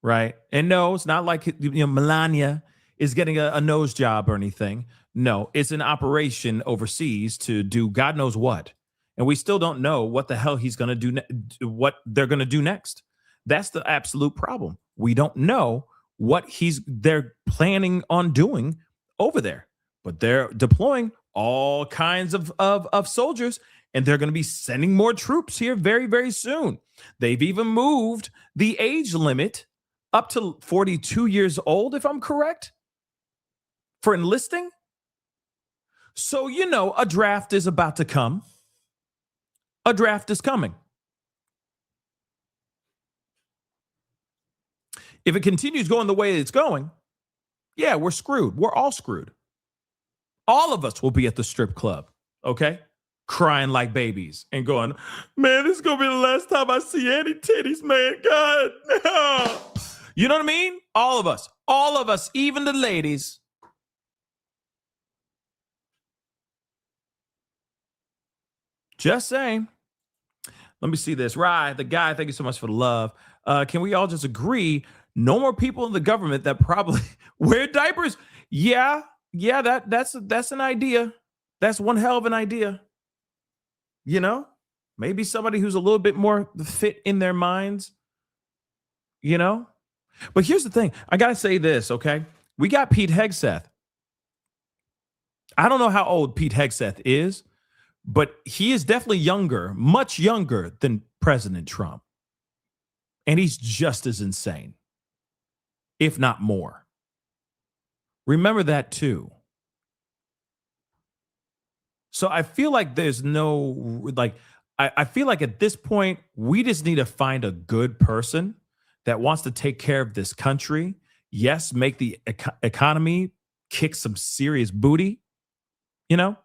Right? And no, it's not like Melania is getting a nose job or anything. No, it's an operation overseas to do God knows what. And we still don't know what the hell he's going to do, what they're going to do next. That's the absolute problem. We don't know what they're planning on doing over there, but they're deploying all kinds of soldiers, and they're going to be sending more troops here very, very soon. They've even moved the age limit up to 42 years old, if I'm correct, for enlisting. So, you know, a draft is about to come. A draft is coming. If it continues going the way it's going, yeah, we're screwed. We're all screwed. All of us will be at the strip club, okay? Crying like babies and going, man, this is going to be the last time I see any titties, man. God, no. You know what I mean? All of us, even the ladies. Just saying. Let me see this. Rye, the guy, thank you so much for the love. Can we all just agree No more people in the government that probably wear diapers. Yeah, that's an idea. That's one hell of an idea. You know, maybe somebody who's a little bit more fit in their minds, you know? But here's the thing. I got to say this, okay? We got Pete Hegseth. I don't know how old Pete Hegseth is, but he is definitely younger, much younger than President Trump. And he's just as insane, if not more. Remember that too. So I feel like there's no, like, I feel like at this point, we just need to find a good person that wants to take care of this country. Yes, make the economy kick some serious booty, you know?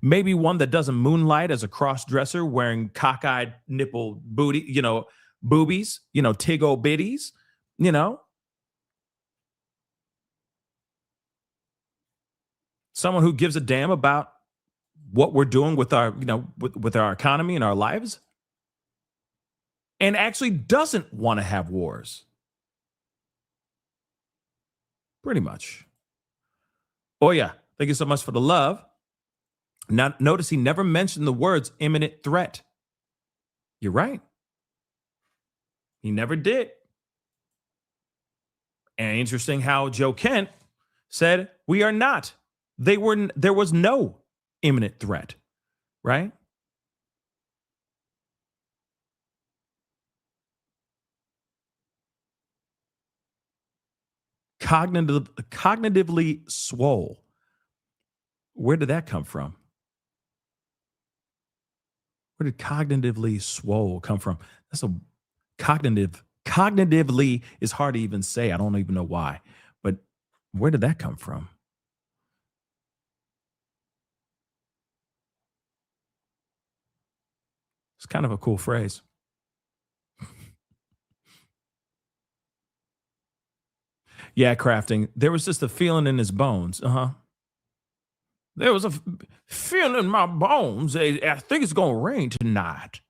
Maybe one that doesn't moonlight as a cross-dresser wearing cockeyed nipple booty, you know, boobies, you know, tig-o bitties, you know? Someone who gives a damn about what we're doing with our, you know, with our economy and our lives, and actually doesn't want to have wars. Pretty much. Oh yeah, thank you so much for the love. Now, notice he never mentioned the words imminent threat. You're right. He never did. And interesting how Joe Kent said, we are not. There was no imminent threat, right? Cognitively swole. Where did that come from? Where did cognitively swole come from? That's a cognitively is hard to even say. I don't even know why, but where did that come from? It's kind of a cool phrase. Yeah, crafting. There was just a feeling in his bones. There was a feeling in my bones. I think it's going to rain tonight.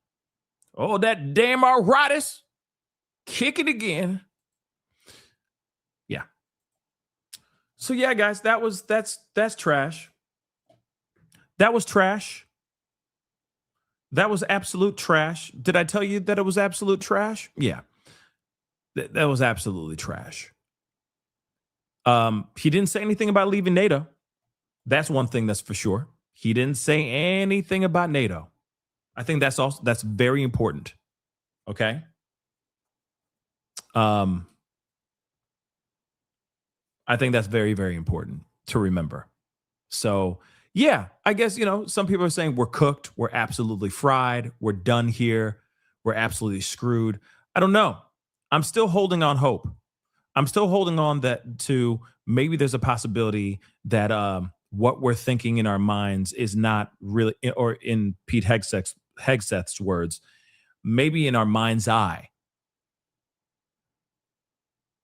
Oh, that damn arthritis. Kick it again. Yeah. So yeah, guys, that's trash. That was trash. That was absolute trash. Did I tell you that it was absolute trash? Yeah. That was absolutely trash. He didn't say anything about leaving NATO. That's one thing that's for sure. He didn't say anything about NATO. I think that's very important. Okay. I think that's very, very important to remember. So yeah, I guess, you know, some people are saying we're cooked, we're absolutely fried, we're done here, we're absolutely screwed. I don't know. I'm still holding on hope. I'm still holding on to maybe there's a possibility that what we're thinking in our minds is not really, or in Pete Hegseth's words, maybe in our mind's eye.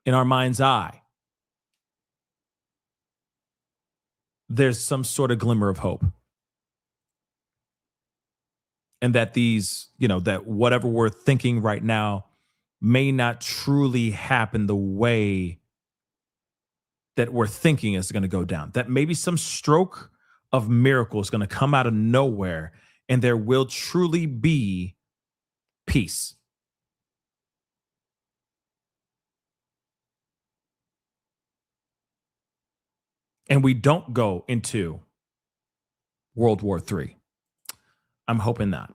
In our mind's eye, there's some sort of glimmer of hope. And that these, you know, that whatever we're thinking right now may not truly happen the way that we're thinking is going to go down. That maybe some stroke of miracle is going to come out of nowhere and there will truly be peace. And we don't go into World War III. I'm hoping not.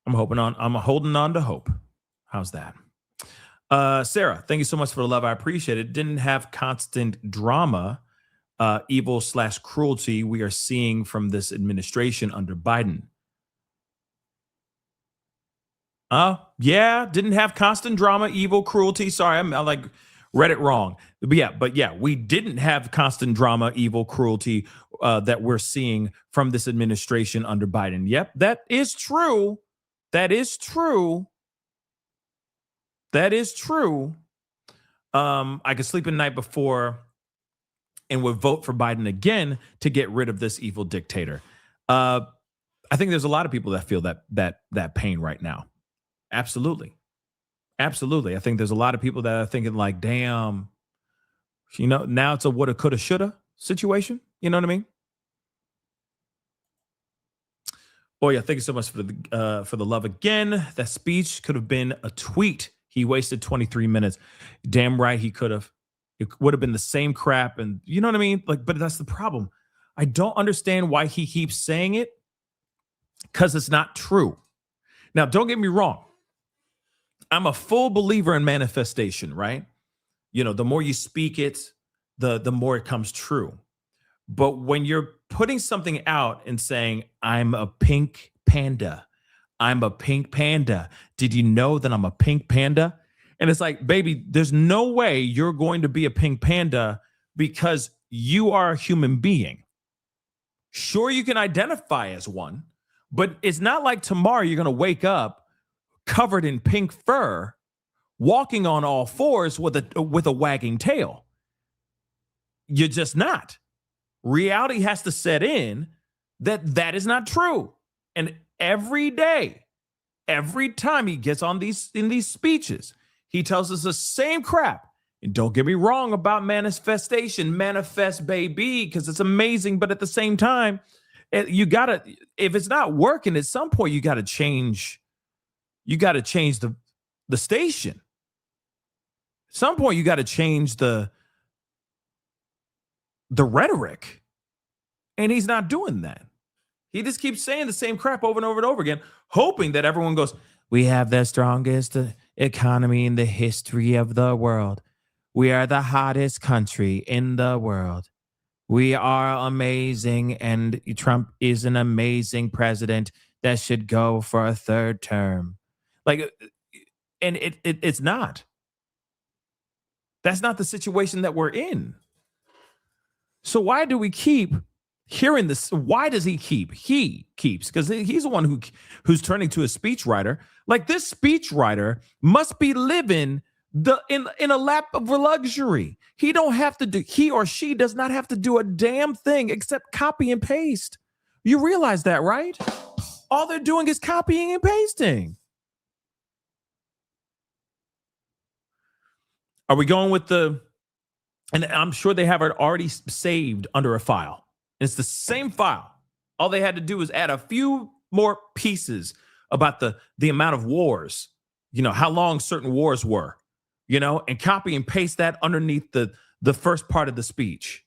I'm holding on to hope. How's that? Sarah, thank you so much for the love. I appreciate it. Didn't have constant drama, evil/cruelty we are seeing from this administration under Biden. Yeah, didn't have constant drama, evil, cruelty. Sorry, I like read it wrong. But yeah, we didn't have constant drama, evil, cruelty that we're seeing from this administration under Biden. Yep, that is true. That is true. That is true. I could sleep at night before and would vote for Biden again to get rid of this evil dictator. I think there's a lot of people that feel that pain right now. Absolutely. Absolutely. I think there's a lot of people that are thinking like, damn, now it's a woulda, coulda, shoulda situation. You know what I mean? Oh yeah, thank you so much for the love again. That speech could have been a tweet. He wasted 23 minutes. Damn right he could have. It would have been the same crap, and you know what I mean? Like, but that's the problem. I don't understand why he keeps saying it, because it's not true. Now, don't get me wrong. I'm a full believer in manifestation, right? The more you speak it, the more it comes true. But when you're putting something out and saying, I'm a pink panda, I'm a pink panda. Did you know that I'm a pink panda? And it's like, baby, there's no way you're going to be a pink panda because you are a human being. Sure, you can identify as one, but it's not like tomorrow you're going to wake up covered in pink fur, walking on all fours with a wagging tail. You're just not. Reality has to set in that is not true. And every day, every time he gets in these speeches, he tells us the same crap. And don't get me wrong about manifestation, manifest baby, because it's amazing. But at the same time, if it's not working, at some point you got to change. You got to change the station. At some point you got to change the rhetoric. And he's not doing that. He just keeps saying the same crap over and over and over again, hoping that everyone goes, we have the strongest economy in the history of the world. We are the hottest country in the world. We are amazing, and Trump is an amazing president that should go for a third term. Like, and it's not. That's not the situation that we're in. So why do we keep hearing this? Why does he keep? He keeps, because he's the one who's turning to a speechwriter. Like, this speechwriter must be living in a lap of luxury. He or she does not have to do a damn thing except copy and paste. You realize that, right? All they're doing is copying and pasting. Are we going with and I'm sure they have it already saved under a file. It's the same file. All they had to do was add a few more pieces about the amount of wars, how long certain wars were, and copy and paste that underneath the first part of the speech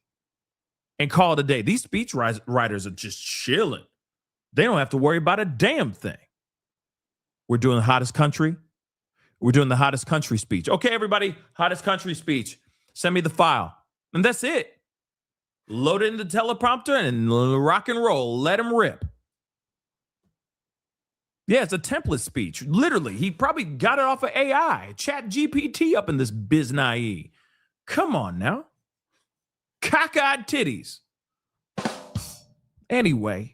and call it a day. These speech writers are just chilling. They don't have to worry about a damn thing. We're doing the hottest country. We're doing the hottest country speech. Okay, everybody, hottest country speech. Send me the file. And that's it. Load it in the teleprompter and rock and roll. Let him rip. Yeah, it's a template speech. Literally, he probably got it off of AI. Chat GPT up in this biznae. Come on now. Cockeyed titties. Anyway.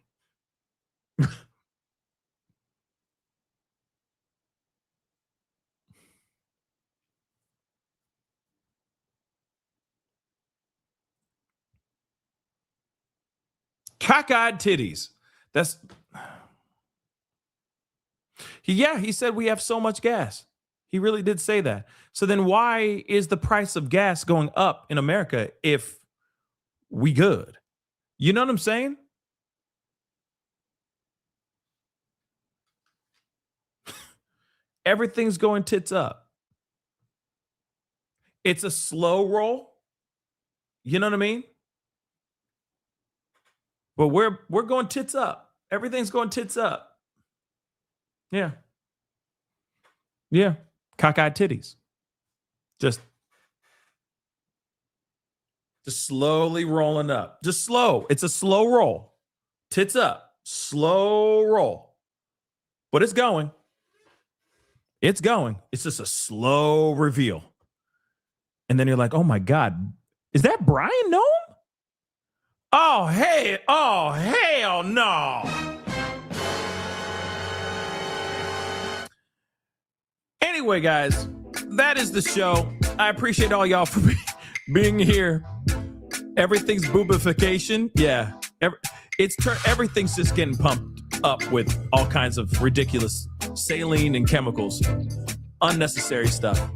Cockeyed titties. He said we have so much gas. He really did say that. So then why is the price of gas going up in America if we good? You know what I'm saying? Everything's going tits up. It's a slow roll. You know what I mean? But we're going tits up. Everything's going tits up. Yeah. Yeah. Cockeyed titties. Just slowly rolling up. Just slow. It's a slow roll. Tits up. Slow roll. But it's going. It's going. It's just a slow reveal. And then you're like, oh my God, is that Brian Noam? Oh, hey. Oh, hell no. Anyway, guys, that is the show. I appreciate all y'all for being here. Everything's boobification. Yeah. Everything's just getting pumped up with all kinds of ridiculous saline and chemicals. Unnecessary stuff.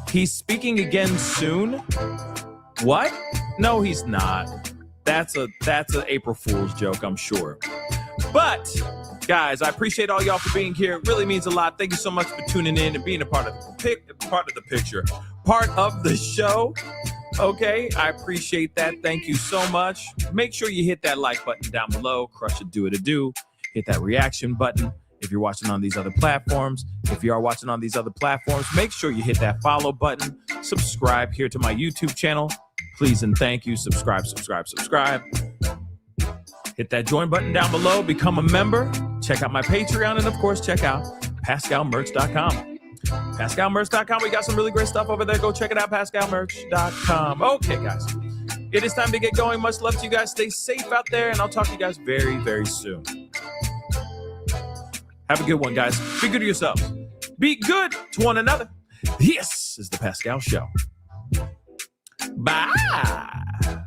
He's speaking again soon. What? No, he's not. That's an April Fool's joke, I'm sure. But guys, I appreciate all y'all for being here. It really means a lot. Thank you so much for tuning in and being a part of the picture, part of the show. Okay, I appreciate that. Thank you so much. Make sure you hit that like button down below. Crush it, do it a do. Hit that reaction button if you're watching on these other platforms. If you are watching on these other platforms, make sure you hit that follow button. Subscribe here to my YouTube channel. Please and thank you. Subscribe. Hit that join button down below. Become a member. Check out my Patreon. And, of course, check out PascalMerch.com. PascalMerch.com. We got some really great stuff over there. Go check it out, PascalMerch.com. Okay, guys. It is time to get going. Much love to you guys. Stay safe out there, and I'll talk to you guys very, very soon. Have a good one, guys. Be good to yourselves. Be good to one another. This is The Pascal Show. Bye.